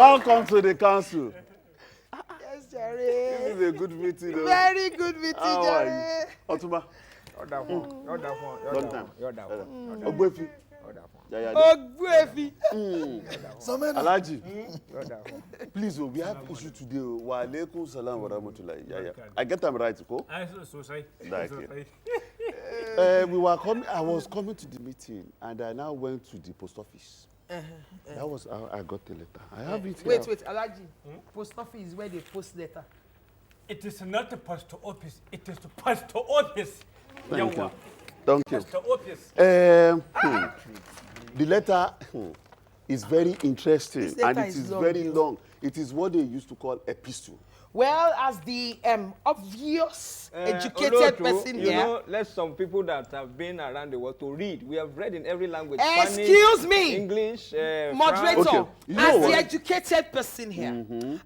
Welcome to the council. Yes, Jerry. This is a good meeting. Though. Very good meeting, How are you? Jerry. Otuma. You're that one. Long time. Ogbefi. Ogbefi. Alaji. Please, we have issue today. Wa alaikum salam wa rahmatullahi. Yeah. I get them right, Ko? So sorry. We were coming. I was coming to the meeting, and I now went to the post office. That was how I got the letter. I have it here. Wait, Alaji. Post office is where they post letter. It is not the post office. It is the post office. Thank you. Post office. The letter is very interesting and it is long, very long. It is what they used to call epistle. Well, as the obvious educated person you here. know, let some people that have been around the world to read. We have read in every language. Excuse Spanish, me. English, Moderator, Okay. You know as what? the educated person here,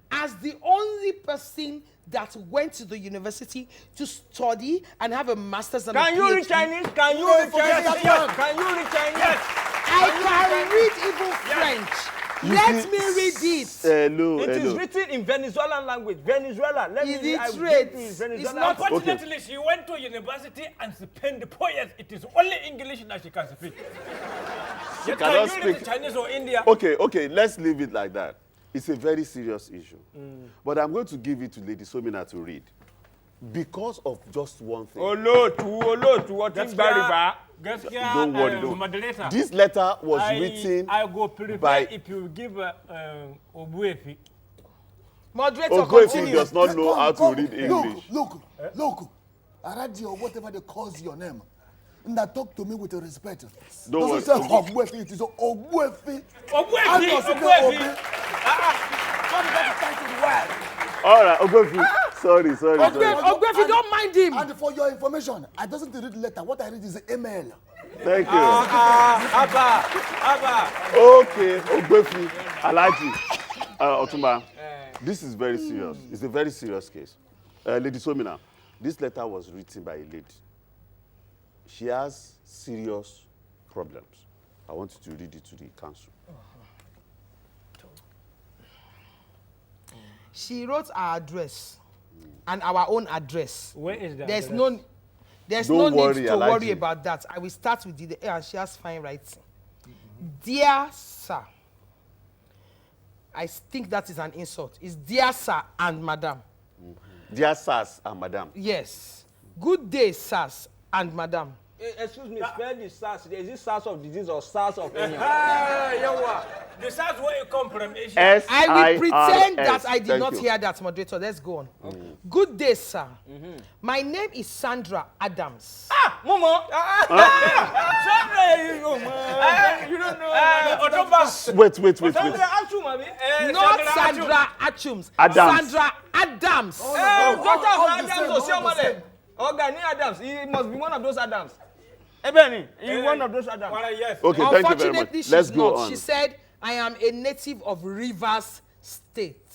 as the only person that went to the university to study and have a master's and Can a you PhD. read Chinese? Can you read Chinese? Yes. Can you read Chinese? I can read even French. Let me read it. Hello. It is written in Venezuelan language. Venezuela. Let me Is read. it I right? read it in It's Venezuelan. not- Unfortunately, she went to university and spent 4 years. It is only English that she can speak. Yet cannot can you read speak. Chinese or India? Okay, let's leave it like that. It's a very serious issue. But I'm going to give it to Lady Somina to read. Because of just one thing. Olóòtú, what is Bariba? Don't worry, don't. Moderator. This letter was written I go prepare by if you give Obuefi. Moderator, Ogbefi continue. does not know how to read English. Look. Aradi or whatever they calls your name. And talk to me with respect. Don't worry. Doesn't say Ogbefi, it is Ogbefi. Obuefi. All right, Ogbefi. Sorry. Ogbefi, don't mind him. And for your information, I doesn't read letter. What I read is email. Thank you. Abba. Okay, Ogbefi, Alaji, Otumba. This is very serious. It's a very serious case. Lady Somina, this letter was written by a lady. She has serious problems. I want you to read it to the council. She wrote our address and our own address. Where is that? There's Don't no need worry, to Alhaji. worry about that. I will start with the and she has fine writing. Dear sir, I think that is an insult. It's dear sir and madam. Dear sirs and madam. Yes. Good day, sirs and madam. Excuse me, spell the SARS. Is it SARS of disease or SARS of any? The south where you come from, Asia. S-I-R-S. I will pretend that I did Thank not you. hear that, moderator. Let's go on. Good day, sir. My name is Sandra Adams. Momo! Sorry, you don't know. Wait. Not Sandra Achums. Adams. Sandra Adams. Daughter of Adams Osiomole. Ogani Adams. He must be one of those Adams. Ebeni, he's one of those Adams. Yes. Okay, thank you very Unfortunately, much. she's Let's go not. on. She said, I am a native of Rivers State.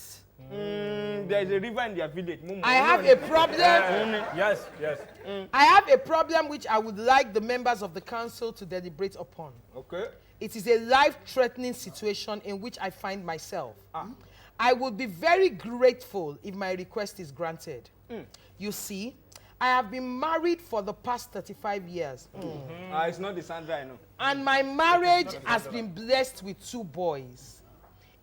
There is a river in their village. Momo. I have a problem. Yes. I have a problem which I would like the members of the council to deliberate upon. Okay. It is a life-threatening situation in which I find myself. I would be very grateful if my request is granted. You see, I have been married for the past 35 years. It's not the Sandra I know. And my marriage has been blessed with 2 boys.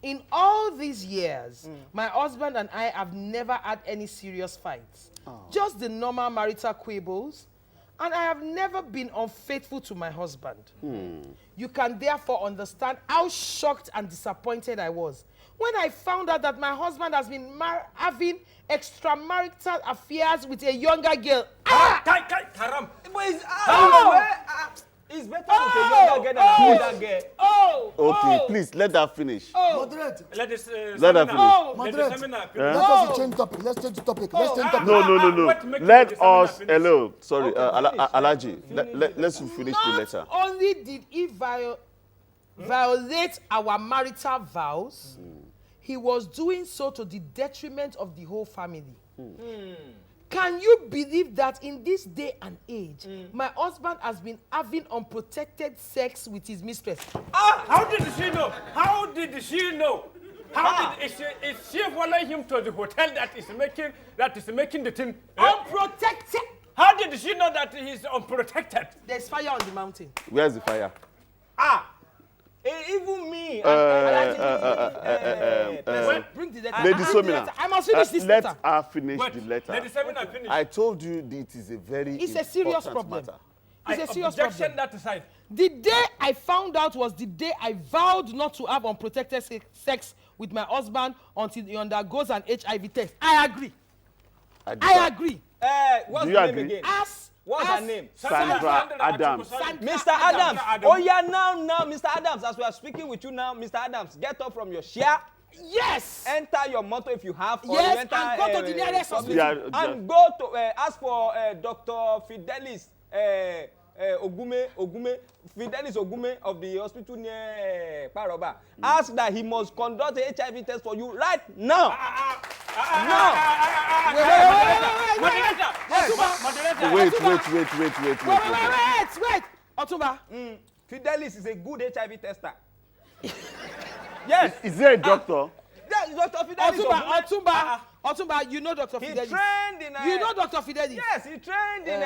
In all these years, my husband and I have never had any serious fights. Just the normal marital quibbles. And I have never been unfaithful to my husband. You can therefore understand how shocked and disappointed I was when I found out that my husband has been having extramarital affairs with a younger girl. Karam. It's better with a younger girl than an older girl. Okay, please let that finish. Moderate. Let us Let her finish. Moderate. Yeah? Let us change topic. Let's change the topic. No. What make Let the seminar us. finish? Hello. Sorry, Okay, finish. Alaji. Let's finish the letter. Not only did he violate our marital vows, he was doing so to the detriment of the whole family. Can you believe that in this day and age, my husband has been having unprotected sex with his mistress? How did she know? How did is she following him to the hotel that is making the thing Unprotected. How did she know that he's unprotected? There's fire on the mountain. Where's the fire? Even me. Bring the letter. Lady Somina, I must finish this let letter. her finish Wait, the letter. Lady Somina, finish. I told you it is a very It's a serious important problem. matter. It's a serious Objection problem. that aside. The day I found out was the day I vowed not to have unprotected sex with my husband until he undergoes an HIV test. I agree. I agree. What's Do the you name agree? again? What's her name? Sandra Adams. Mr. Adams. Oh yeah, now, Mr. Adams, as we are speaking with you now, Mr. Adams, get up from your chair. Yes. Enter your motor if you have. Or Yes, you enter, and go to the nearest hospital. Yeah, and go to ask for Dr. Fidelis Fidelis Ogume of the hospital near Paroba. Ask that he must conduct a HIV test for you right now. Wait. Otumba. Fidelis is a good HIV tester. Yes. Is there a doctor? Yes, Dr. Fidelis. Otumba, you know Dr. He Fidelis. trained in. You know Dr. Fidelis. Yes, he trained in.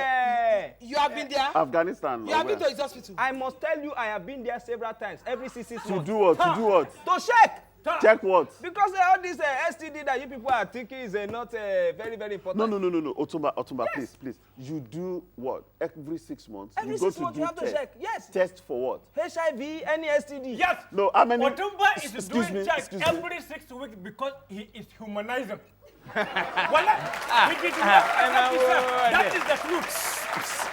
You have been there. Afghanistan. You have been to his hospital. I must tell you, I have been there several times. Every 6 months. To do what? To do what? To check. Check what? Because all this STD that you people are thinking is not very, very important. No. Otumba, yes. please. You do what? Every 6 months? Every you go 6 to months do you have to test. check. Yes. Test for what? HIV, any STD. Yes. No, how many? Otumba is Excuse doing me, check excuse me. every 6 weeks because he is humanizing. That is the truth.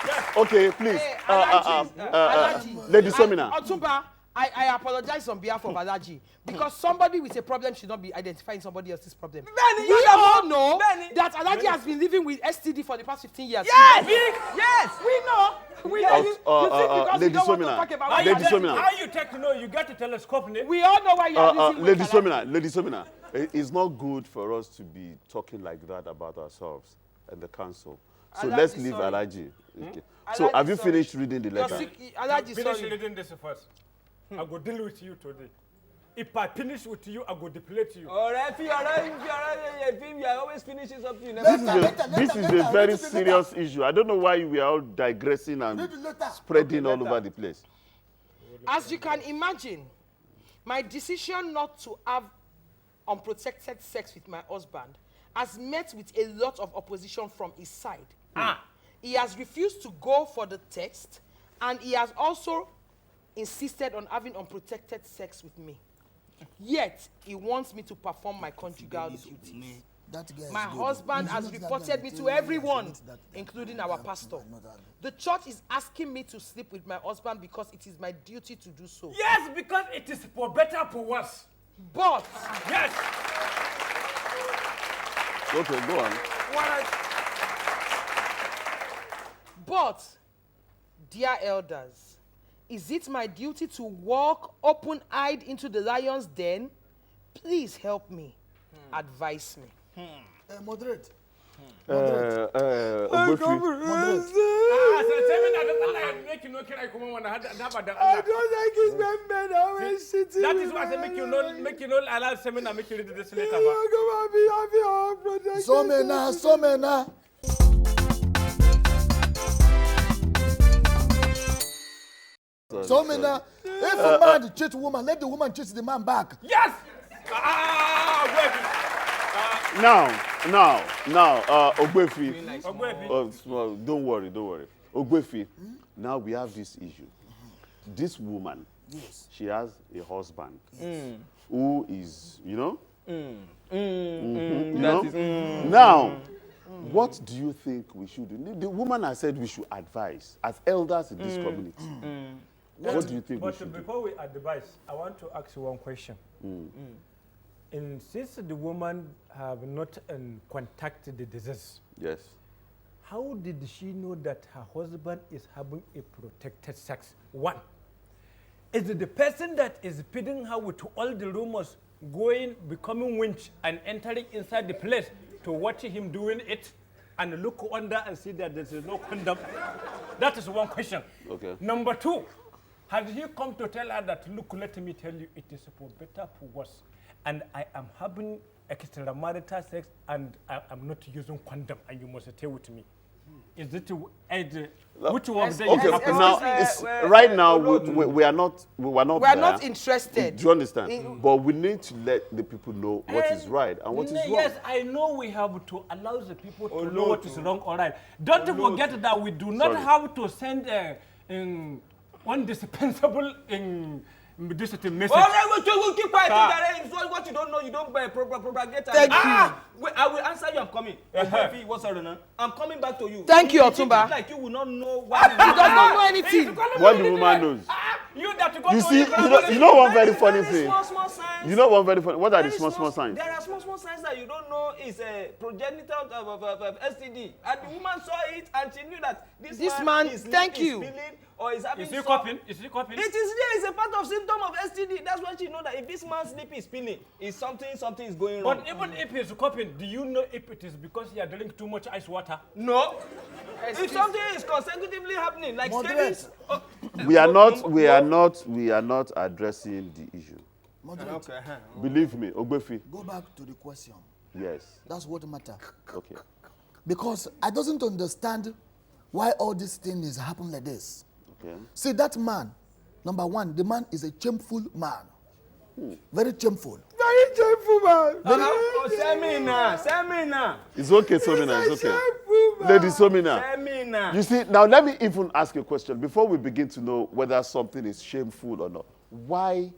Yes. Okay, please. Alaji. Lady Somina. Otumba, I apologize on behalf of Alaji because somebody with a problem should not be identifying somebody else's problem. Benny, We all know Benny. that Alaji has been living with STD for the past 15 years. Yes. Yes. We know. We know. You think because we Lady don't want to Somina. talk about Lady it. Somina. How you take to know? You got a telescope, name? We all know why you are using Lady Alaji. Lady Somina, it's not good for us to be talking like that about ourselves and the council. So Alaji, let's leave sorry. Alaji. Okay. So Alaji, have you sorry. finished reading the You're letter? sick. Alaji, Finish sorry. reading this first. I go deal with you today. If I finish with you, I go deplete you. Alright, if you are always finishing something. This is a very serious issue. I don't know why we are all digressing and Read the letter. spreading all over the place. As you can imagine, my decision not to have unprotected sex with my husband has met with a lot of opposition from his side. He has refused to go for the test, and he has also insisted on having unprotected sex with me. Yet, he wants me to perform my conjugal duties. That guy is My good. husband He's has not that reported guy. me Tell to you, everyone, he's not that guy. including our I'm pastor. not that guy. The church is asking me to sleep with my husband because it is my duty to do so. Yes, because it is for better, for worse. But, Yes. Okay, go on. but, dear elders, is it my duty to walk open-eyed into the lion's den? Please help me. Advise me. Moderate. Ogbefi. Moderate. I don't like it when men always sitting. That is why I say make you know allow seminar, make you read this later. Somena. Somena. If a man cheats a woman, let the woman chase the man back. Yes. Now, Ogbefi. Ogbefi. Well, don't worry. Ogbefi, now we have this issue. This woman, Yes. she has a husband who is, you know? Now, what do you think we should do? The woman has said we should advise as elders in this community. What do you think we should do? But before we advise, I want to ask you one question. And since the woman have not contacted the disease, Yes. how did she know that her husband is having a protected sex? One, is it the person that is feeding her with all the rumors going, becoming winch and entering inside the place to watch him doing it and look under and see that there is no condom? That is one question. Okay. Number two, has he come to tell her that, look, let me tell you, it is for better, for worse? and I am having extramarital sex and I am not using condom, and you must stay with me. Is it which one of them? Okay, now right now we are not interested. Do you understand? But we need to let the people know what is right and what is wrong. Yes, I know we have to allow the people to know what is wrong or right. Don't forget that we do not have to send indispensable this message. We'll keep quiet. What you don't know, you don't propagate. Thank you. I will answer you. I'm coming. What's on? I'm coming back to you. Thank you, Otumba. Like you will not know why. He does not know anything. What the woman knows. You see, you know one very funny thing. Small signs. You know one very funny. What are the small signs? There are small signs that you don't know is a progenital of STD, and the woman saw it and she knew that this man is spilling or is having. Is he coughing? Is he coughing? It is there. It's a part of symptom of STD. That's why she know that if this man's sleep is spilling, is something is going wrong. But even if he's coughing, do you know if it is because he are drinking too much ice water? No. If something is consecutively happening, like Moderate. We are not addressing the issue. Moderate. Okay. Believe me, Ogbefi. Go back to the question. Yes. That's what matters. Okay. Because I doesn't understand why all this thing is happening like this. Okay. See, that man, number one, the man is a shameful man. Very shameful. Very shameful, man. Seminar. It's okay, Somina. It's okay. Lady Somina. Seminar. You see, now let me even ask you a question before we begin to know whether something is shameful or not. Why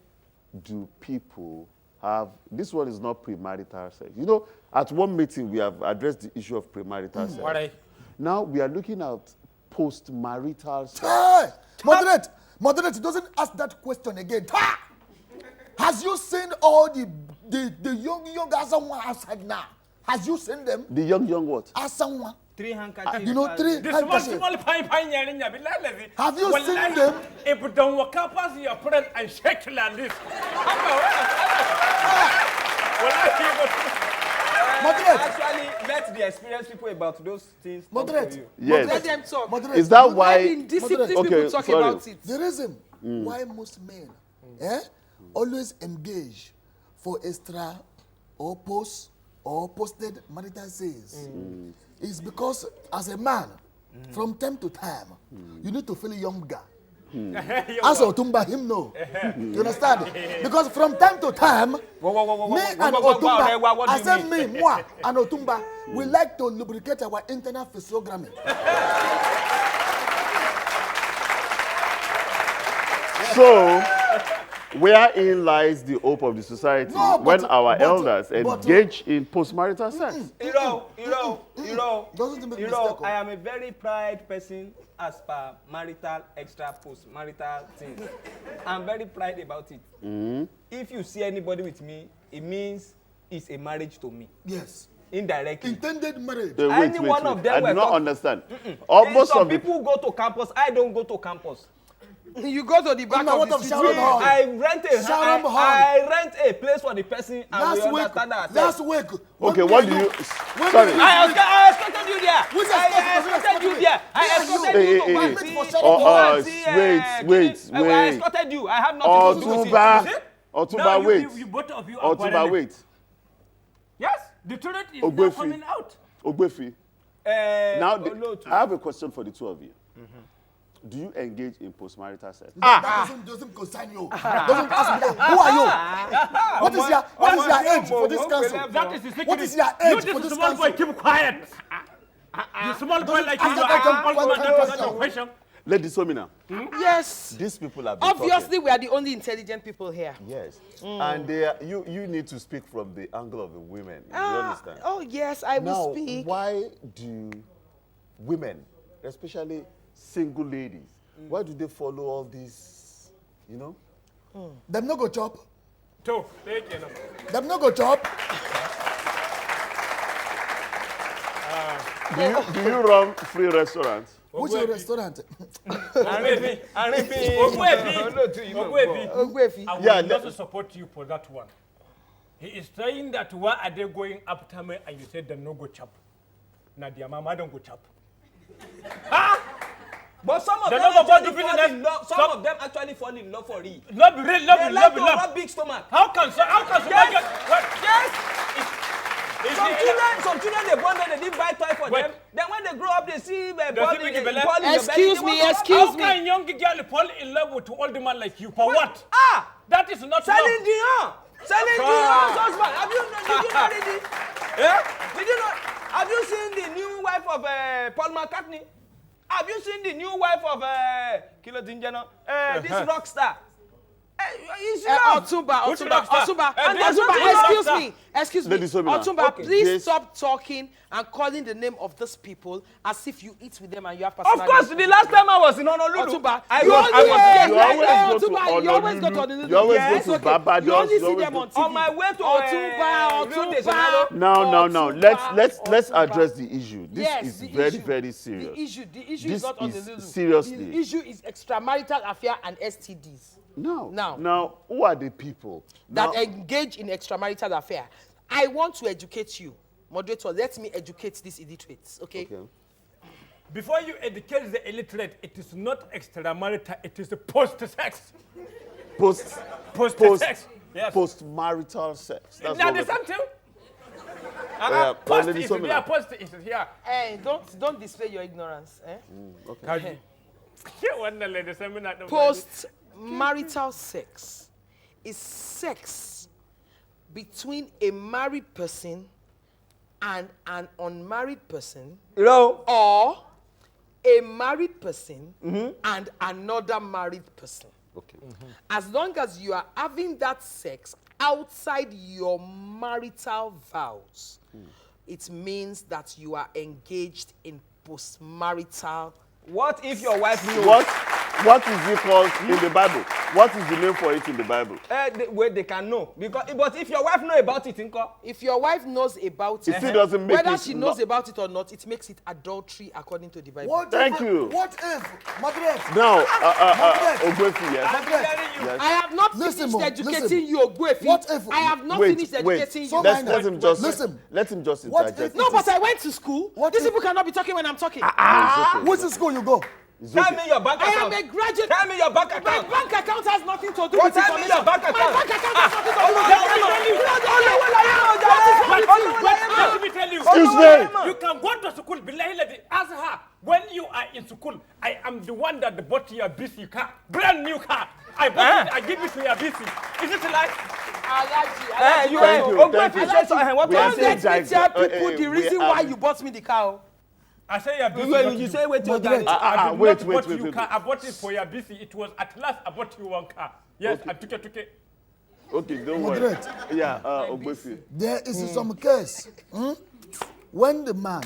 do people have, this one is not premarital sex. You know, at one meeting we have addressed the issue of premarital sex. What Now we are looking at post-marital sex. Hey! Moderate, doesn't ask that question again. Ha! Has you seen all the young Asawa outside now? Has you seen them? The young what? Asawa. 3 handkerchiefs. You know, 3 handkerchiefs. Have you seen them? If you don't walk up as your friend and shake like this. Moderate. Actually, let the experienced people about those things talk Moderate. to you. Yes. Let them talk. Moderate. Is that Let why? indisciplined Okay, people talk sorry. about it. The reason why most men always engage for extra or post or posted marital sex is because as a man, from time to time, you need to feel younger. As Otumba, him know. You understand? Because from time to time, me and Otumba, I said me, moi, and Otumba, we like to lubricate our internal physiognomy. So, wherein lies the hope of the society when our elders engage in post-marital sex? Doesn't make mistake. I am a very pride person as per marital extra post-marital things. I'm very proud about it. If you see anybody with me, it means it's a marriage to me. Yes. Indirectly. Intended marriage. Wait. Any one of them I do not talk- understand. Almost some of the people go to campus. I don't go to campus. You go to the back Now of what the of city. Sharon Hall? I rent a place for the person and we understand that. Last week. Okay, what do you? When Sorry. I expected you there. Which I expected you there. I expected you to go and see. Wait. I expected you. I have nothing to do with it. Otumba, wait. You both of you are Otumba, quarreling. wait. Yes, the truth is now Ogbefi. coming out. Ogbefi. Now, no, I have a question for the two of you. Do you engage in post-marital sex? That doesn't concern you. Doesn't ask me that. Who are you? What is your age for this council? That is the secret. What is your You age for this this small boy, council? keep quiet. The small boy like you, Ask you that are question. question. Lady Somina, Yes. these people have been Obviously, talking. we are the only intelligent people here. Yes. And they are, you need to speak from the angle of the women. You understand? Oh, yes, I will Now, speak. why do women, especially single ladies, why do they follow all these, you know? Them no go chop. Two. Take it. Them no go chop. Do you run free restaurants? Which restaurant? Ogbefi. Ogbefi. I will Yeah, not support you for that one. He is saying that why are they going after me and you said they no go chop. Now their mama don't go chop. But some of They them don't go actually to fall business. in love. Some of them actually fall in love for real. Love, real, They love, like to love. have big stomach. How can somebody get what? Yes. Is Some children they born there, they didn't buy toy for Wait. them. Then when they grow up, they see Does it make you believe? Excuse me, excuse How can young girl fall in love with old man like you? For what? Ah, That is not Celine love. Dion. Celine Dion's husband. Did you not read it? Did you not? Have you seen the new wife of Paul McCartney? Have you seen the new wife of Kilo Dinjano? This rock star. Otumba, And excuse me, Lady Somina. Otumba, Okay. please Yes. stop talking and calling the name of these people as if you eat with them and you have Of personal course, the last time I was in Honolulu, Otumba, I you was always go to Honolulu. Honolulu. You always Yes, go to okay. Barbados. You only You see always them go- on TV. on my way to Rio de Otumba. Janeiro. No. Let's address the issue. This Yes, is the very, issue. very serious. The issue This is not is Honolulu. seriously. The issue is extramarital affair and STDs Now, who are the people that now, engage in extramarital affair. I want to educate you. Moderator, let me educate these illiterates, okay? Before you educate the illiterate, it is not extramarital, it is post-sex. Post-sex. Yes. post-marital sex? That's Now what the we- same thing. Post Post is here, post is here. Hey, don't display your ignorance. Okay. Post-marital sex is sex between a married person and an unmarried person, or a married person and another married person. Okay. As long as you are having that sex outside your marital vows, it means that you are engaged in post-marital. What if your wife knows? What is it called in the Bible? What is the name for it in the Bible? They can know. But if your wife know about it, If your wife knows about It still doesn't make whether it she knows about it or not, it makes it adultery according to the Bible. Thank you. What if, Madrid? Now, Madrid. Ogwefi, yes. Madrid. Yes. I have not Listen, finished Mo, educating listen. you, Ogwefi. What if- I have not Wait, finished wait. educating So you. minor. Let him just Listen. Let him just What interject. if- No, but I went to school. What These if- people cannot be talking when I'm talking. It's okay. Which school you go? It's tell okay. me your bank I account. am a graduate. Tell me your bank My account. bank account has nothing to do What with tell me your information. bank My account. bank account has nothing to do with Let me tell you. Excuse me. You can go to school, ask her, when you are in school, I am the one that bought your BC car, brand new car. I bought it, I give it to your BC. Is it like? Thank you. Thank you. What We are Don't saying let me tell people the we reason are- why you bought me the car. I say your BC. You say wait till Madrid. I did wait, not wait, bought wait, you wait, car. wait. I bought it for your BC. It was at last I bought you one car. Yes, I took it. Okay, don't worry. Madrid. Yeah, Ogwefi. There is some case when the man,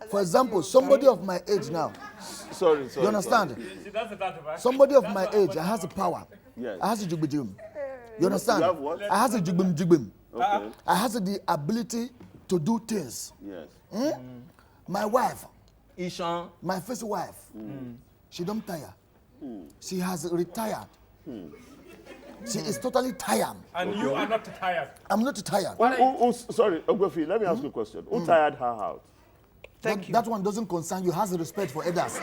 for example, somebody of my age now, Sorry. you understand? See, that's that, right? Somebody of my age, I has the power. Yes. I has a jugbijum. You understand? You have what? I has a jugbim. Okay. I has the ability to do things. Yes. My wife, Ishan. my first wife, she don't tire. She has retired. She is totally tired. And you are not tired. I'm not tired. Sorry, Ogwefi, let me ask you a question. Who tired her out? That one doesn't concern you. Has respect for others.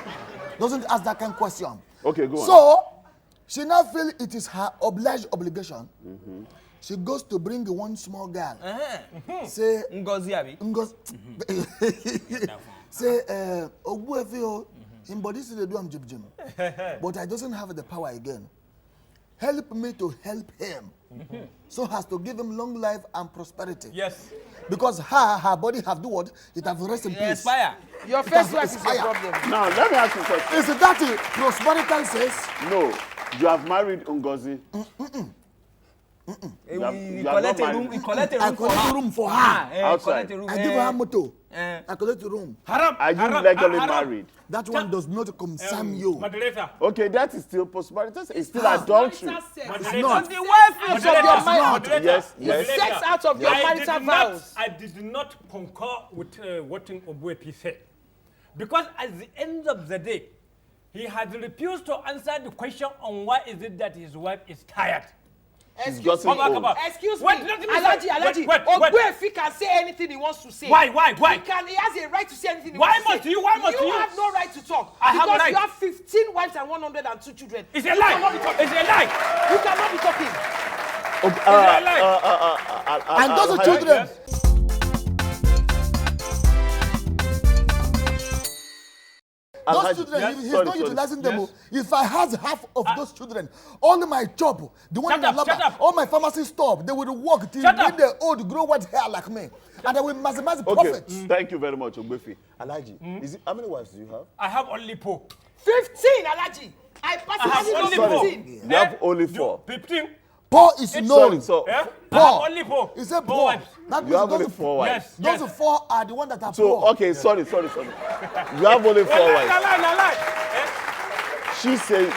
Doesn't ask that kind of question. Okay, go on. So she now feel it is her obligation. She goes to bring one small girl. Say Ngozi abi. say Ogbuefi o, him body say they do am jim. But I doesn't have the power again. Help me to help him. So has to give him long life and prosperity. Yes. Because her body have do what? It have rest in peace. Expire. Your first wife is your fire. problem. Now, let me ask you a question. Is it that prosperity says? No, you have married Ngozi. He have collect not a room. married. He collect a I room for collect her. a room for her. Outside. Collect a room. I give her motor. Eh. I collect a room. Haram. Are you haram, legally haram. married? That one does not concern you. Moderator. Okay, that is still post-marital. It's still adultery. Moderator. not. The wife out of your Moderator. mind. Moderator. Yes, The yes. sex out of your marital vows. I did not concur with what Obuepi said. Because at the end of the day, he has refused to answer the question on why is it that his wife is tired. She's Excuse gotten me. old. Excuse Wait, me. let me Alaji, say- Alaji. wait. Ogbuefi can say anything he wants to say. Why? He has a right to say anything he Why wants to must say. you? Why must you? You have no right to talk. I have a because right. you have 15 wives and 102 children. It's a You cannot be lie. talking. It's a lie. You cannot be talking. And those children. Those children, he's not utilizing them. Yes. If I had half of those children, all my job, the one in the Shut lab, up. all my pharmacy stop, they will work till Shut up. when they're old, grow white hair like me. And they will maximize the Okay, profits. thank you very much, Ogbuefi. Alhaji, is it, how many wives do you have? I have only 4. 15, Alaji. I I have personally only know 4. 15. You have only 4. 15. Paul is known. Sorry, so Yeah? I have Poor. only 4. He said 4 poor. wives. That you means have only those, 4 wives. Yes. those yes. 4 are the ones that are So, poor. okay, sorry. You have only 4 wives. She said,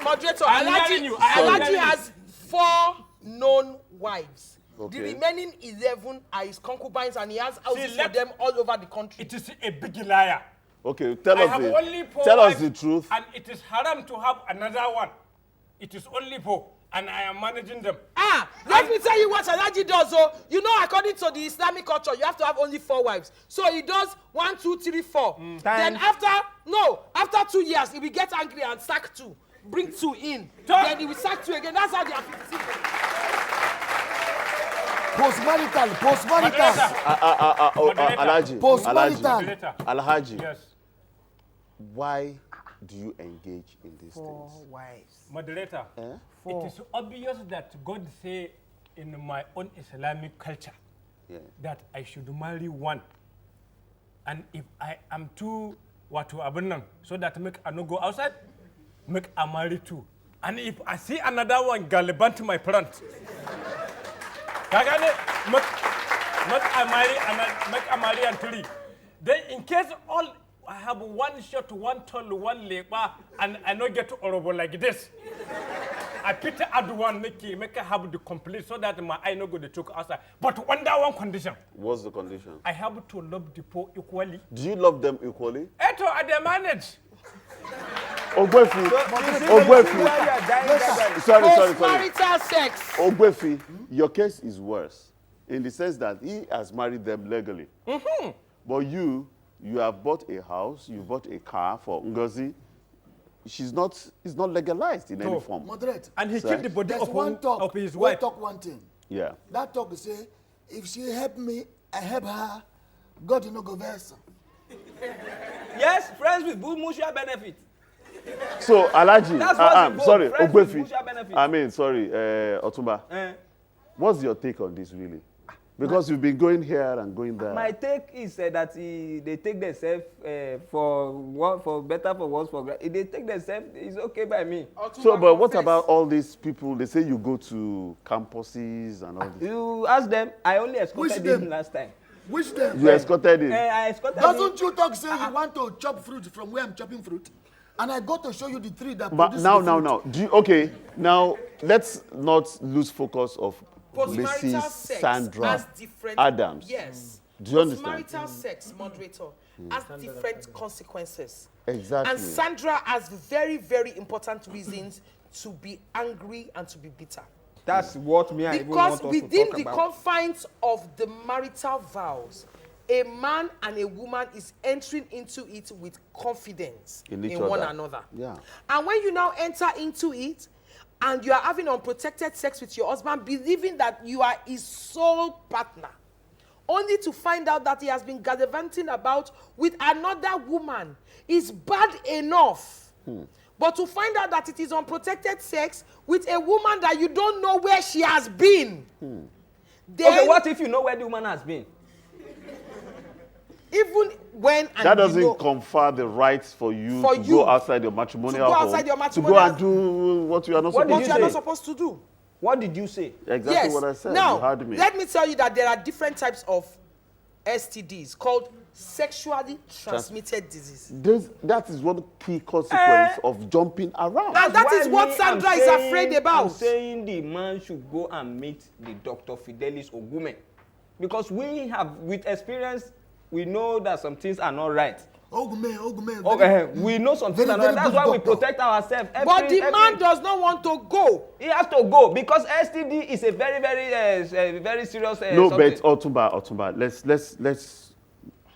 Moderator, I'm Alaji, telling you, I am Alaji telling you. has 4 known wives. Okay. The remaining 11 are his concubines, and he has houses for let- them all over the country. It is a big liar. okay, tell I us have only 4 tell us wives, the truth. And it is haram to have another one. It is only 4. And I am managing them. Let me tell you what Alaji does. Oh, you know, according to the Islamic culture, you have to have only 4 wives. So he does 1, 2, 3, 4. Then after 2 years, he will get angry and sack 2. Bring 2 in. Then he will sack 2 again. That's how they are 15. Post-marital. Alhaji, Post-marital. Alhaji, Yes. why do you engage in these things? Wives. Moderator, it is obvious that God say in my own Islamic culture that I should marry 1. And if I am too abundant, so that make I no go outside, make I marry 2. And if I see another one gallivant my front, make I marry and 3. Then in case all I have 1 shot, 1 tall, 1 labor, and I not get horrible like this. I pity add 1, make I have the complete so that my eye no go to choke outside. But under 1 condition. What's the condition? I have to love the poor equally. Do you love them equally? Eto, I dey manage. Ogbuefi, sorry. Marital sex. Ogbuefi, your case is worse in the sense that he has married them legally. But you have bought a house, you bought a car for Ngozi. It's not legalized in any form. Moderate. And he Sir. keep the body There's of, one talk. of his One wife. talk, one thing. Yeah. That talk is say, if she help me, I help her. God, no go versa. Yes, friends with mutual benefit. So, Alhaji, That's what's involved. sorry, Friends with Ogbuefi. mutual benefit. I mean, sorry, Otumba. What's your take on this, really? Because you've been going here and going there. My take is that they take themselves for better, for worse, for granted. If they take themselves, it's okay by me. So, but what about all these people? They say you go to campuses and all this. You ask them. I only escorted them? him last time. Which them? You escorted him. I escorted him. Doesn't you talk say you want to chop fruit from where I'm chopping fruit? And I got to show you the tree that But produces now. the fruit. Okay, now let's not lose focus of Postmarital Mrs. sex Sandra has different Adams. Yes. Do you understand? Postmarital sex, moderator, has different consequences. Exactly. And Sandra has very, very important reasons to be angry and to be bitter. That's what me I even want Because us to within talk the about. confines of the marital vows, a man and a woman is entering into it with confidence In each one other. another. Yeah. And when you now enter into it, and you are having unprotected sex with your husband, believing that you are his sole partner, only to find out that he has been gallivanting about with another woman, is bad enough. But to find out that it is unprotected sex with a woman that you don't know where she has been. Then, Okay, what if you know where the woman has been? even when and That doesn't you know, confer the rights for you For to you go outside your matrimonial to go home, outside your to go and matrimonial- do what you are not What supposed did what you to are do. not supposed to do. What did you say? Exactly Yes. what I said. Now, you heard me. let me tell you that there are different types of STDs called sexually transmitted disease. That is one key consequence of jumping around. And that Why is what me, Sandra I'm is saying- afraid about. I'm saying the man should go and meet the Dr. Fidelis Ogume. Because we have, with experience, we know that some things are not right. We know something. Very, very That's good why we doctor. protect ourselves. But the man does not want to go. He has to go because STD is a very, very serious. No, something. but Otumba,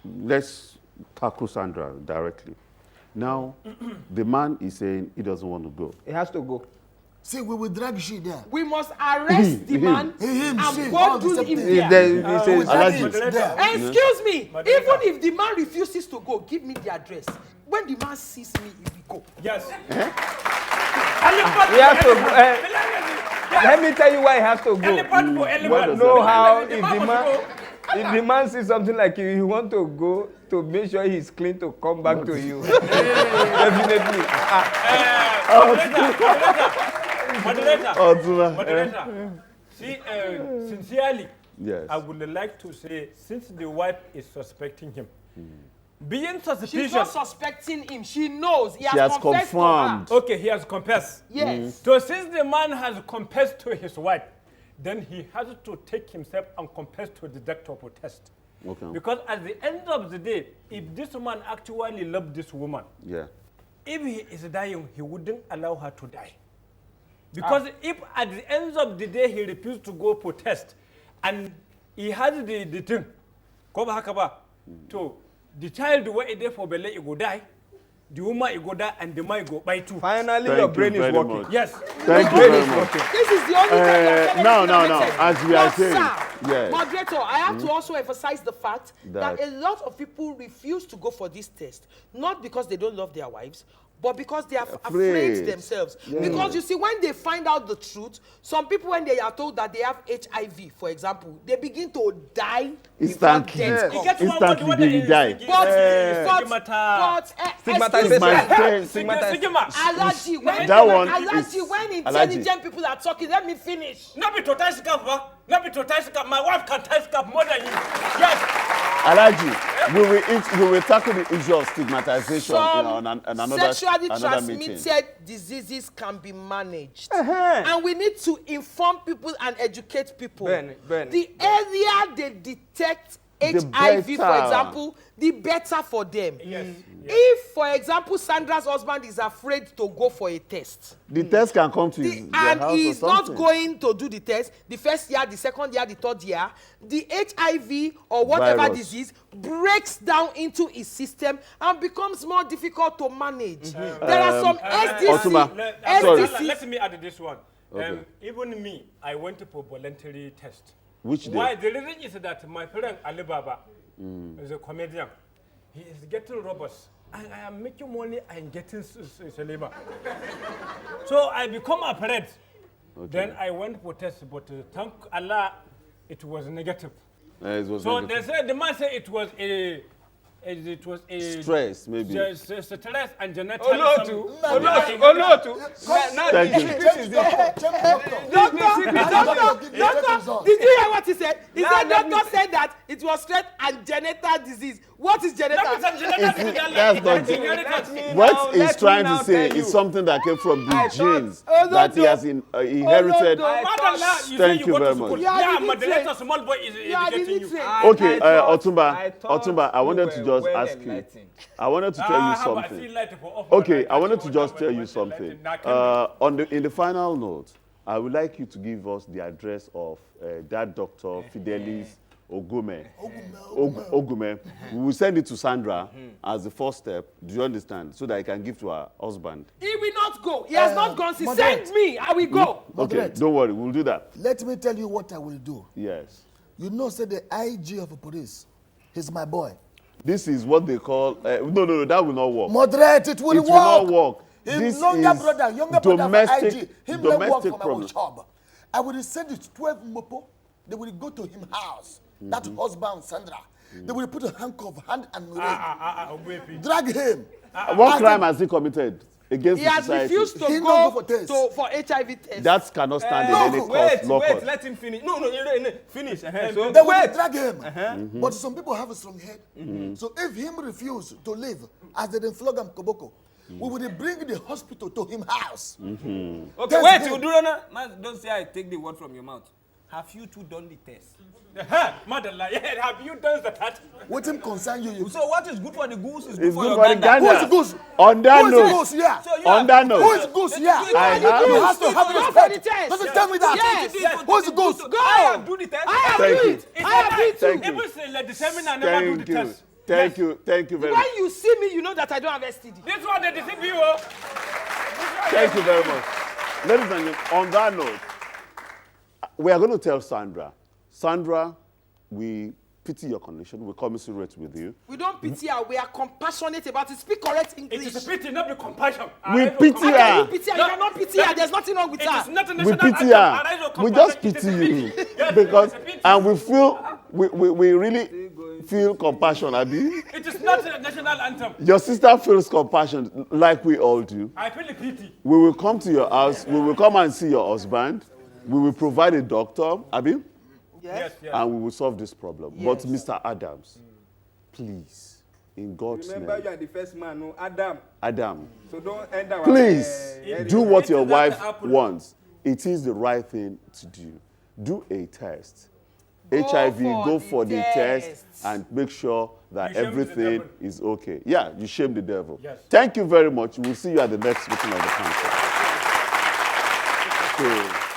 let's tackle Sandra directly. Now, the man is saying he doesn't want to go. He has to go. See, we will drag she there. We must arrest the man Him, and she, go all do the him same there. Alaji. There. Excuse me, But even if the man refuses to go, give me the address. When the man sees me, he will go. Yes. He has to go. Let me tell you why he has to go. Know how if the man sees something like you, he want to go to make sure he's clean to come back to you. Definitely. Moderator. See, sincerely, Yes. I would like to say, since the wife is suspecting him, being She's suspicious. not suspecting him. She knows. He She has confessed confirmed. to her. Okay, he has confessed. Yes. So since the man has confessed to his wife, then he has to take himself and confess to the doctor for test. Okay. Because at the end of the day, if this man actually loved this woman, Yeah. if he is dying, he wouldn't allow her to die. Because if at the end of the day he refused to go for test, and he has the thing, ko ba haka ba, to the child where there for belle, he go die, the woman he go die, and the man go by too. Finally, Thank your you brain is very working. much. Yes. Thank you very much. This is the only time you're no, connected. as we are But saying, sir, yes. Moderator, I have to also emphasize the fact that That- a lot of people refuse to go for this test, not because they don't love their wives, but because they are afraid themselves. Because you see, when they find out the truth, some people, when they are told that they have HIV, for example, they begin to die before Instantly. death He comes. gets Instantly one they will die. Alaji, when, That one Alaji, is- when Alaji. intelligent people are talking, let me finish. Not be to tie scalp, huh? Not be to tie scalp. My wife can tie scalp more than you. Yes. Alaji, we will tackle the issue of stigmatization on another Sexually another meeting. transmitted diseases can be managed. And we need to inform people and educate people. Benny. The earlier they detect HIV, for better. example, the better for them. Yes. If, for example, Sandra's husband is afraid to go for a test, The test can come to their and house he's or not something. going to do the test, the first year, the second year, the third year, the HIV or whatever Virus. disease breaks down into his system and becomes more difficult to manage. There are some Otuma, SDC. Let me add this one. Okay. Even me, I went for voluntary test. Which day? Why? The reason is that my friend Ali Baba is a comedian. He is getting robust. I am making money and getting cinema. So I become afraid. Then I went for test, but thank Allah, it was negative. It was So negative. they said the man said it was a Stress, maybe. stress and genetic. Thank you. Doctor, did you hear what he said? He said doctor said that it was stress and genital disease. What is genital? That's not what he's trying to say is something that came from the genes that he has inherited. Thank you very much. Yeah, but the little small boy is educating you. Okay, Otumba, I wanted to just ask you. I wanted to tell you something. Okay, I wanted to just tell you something. In the final note, I would like you to give us the address of that Dr. Fidelis Ogume. We will send it to Sandra as the first step. Do you understand? So that I can give to her husband. He will not go. He has not gone. He sent me. I will go. Okay, Moderate. don't worry. We'll do that. Let me tell you what I will do. Yes. You know, say the IG of the police, he's my boy. This is what they call... no, that will not work. Moderate, it will It work. will not work. Him This younger is brother of domestic- IG, him may work domestic for my problem. own job. I will send it 12 mopo. They will go to him house. That husband Sandra. They will put a handcuff, hand and leg. Drag him. What crime has he committed against He the has society? refused to He go not go for test. for HIV test. That cannot stand in any court, law court. Let him finish. No, finish. So, They will drag him. But some people have a strong head. So if him refuse to leave, as they then flog him Koboko, we will bring the hospital to him house. okay, Test wait, him. you do not. Don't say I take the word from your mouth. have you two done the test? Madalla, yeah, have you done that? What him concern you? So what is good for the goose is good It's for good your for the gander. gander. Who is goose? On that Who is note, goose here? So you on have- that note, Who is goose here? I You have. have to have Go for respect. the test. Doesn't tell me that. Yes. Who is goose? Go. I have do the test. I have Thank do you. it. I have do it too. Thank you. Even say, let the seminar never do the Thank you. test. Thank you. Thank you very When much. you see me, you know that I don't have STD. This one, they deceive you. Oh. Thank you very much. Ladies and gentlemen, on that note, we are going to tell Sandra. Sandra, we pity your condition. We commiserate with you. We don't pity her. We are compassionate about it. Speak correct It English. is a pity, not the compassion. We Arise, O pity compassion. her. How can you pity her? You cannot pity her. There's nothing wrong with It is her. not a We national pity anthem. her. Arise, O We compassion. just It is pity a you pity. Yes, because, it is a pity. and we feel, we really feel compassion, Abi. It is not a national anthem. Your sister feels compassion like we all do. I feel the pity. We will come to your house. We will come and see your husband. We will provide a doctor, Abi, Yes, yes. and we will solve this problem. But Mr. Adams, please, in God's Remember, name, you are the first man, no? Adam, So don't end our... please do what your It is wife not the apple. wants. It is the right thing to do. Do a test. Go HIV, for go the for the test test. and make sure that You shame the everything devil. is okay. Yeah, you shame the devil. Yes. Thank you very much. We'll see you at the next meeting of the council. So,